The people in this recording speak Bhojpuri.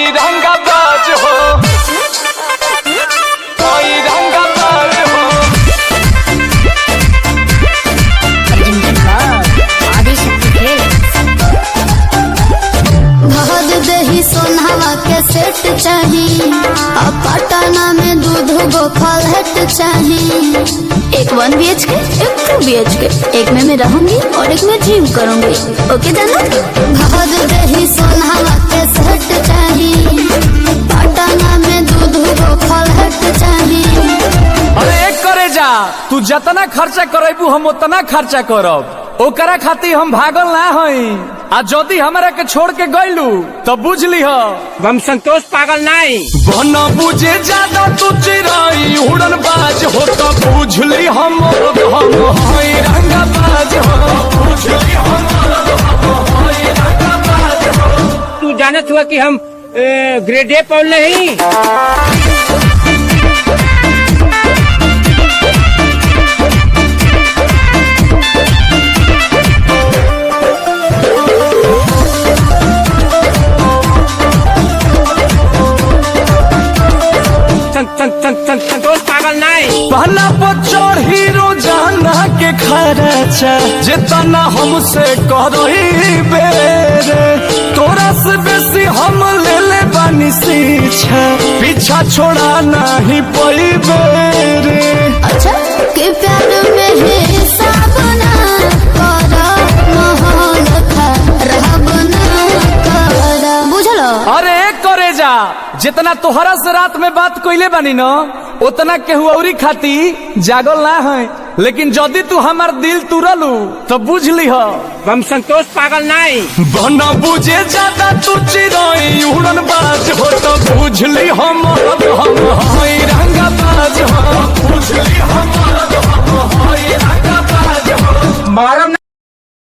हई रंगबाज हो, हई रंगबाज हो। भर दही सोनावा के सेट चाही, अब पटना में दूध गो फलहट चाही। एक 1 BHK, एक 2 BHK, एक में मैं रहूंगी और एक में जिम करूंगी। ओके जाना? भर दही सोनावा के सेट चाही, पटना में दूध गो फलहट चाही। अरे एक करे जा, तू जितना खर्चा करेबू हम उतना खर्चा करब। ओकरा खातिर हम भागल ना हई। आ जदि हमरा के छोड़ के गइलू तो बुझ लीह हम संतोष पागल नहीं। बना बुझे ज्यादा तू चिराई उड़न बाज हो तो बुझ ली हम हई रंगबाज हो, बुझ ली हम हई रंगबाज हो। तू जानत हुआ कि हम ग्रेड ए पढ़ नहीं। संतोष पागल नहीं। पहला बच्चों हीरो जाना के खर्चा जितना हमसे करही बेरे, तोरा से बेसी हम ले ले बानी सीछा, पीछा छोड़ा नहीं पई बेरे। अच्छा के प्यार में हिसाब ना करा, माहौल खराब ना करा। बुझलो? अरे करे जा, जितना तोहरा से रात में बात कइले बानी न उतना केहू औरी खाती जागल ना है। लेकिन जदि तू हमार दिल तुरलू तो बुझ लीह हम संतोष पागल नहीं। बना बुझे ज्यादा तू चिराई उड़न बाज हो तो बुझ ली हम हई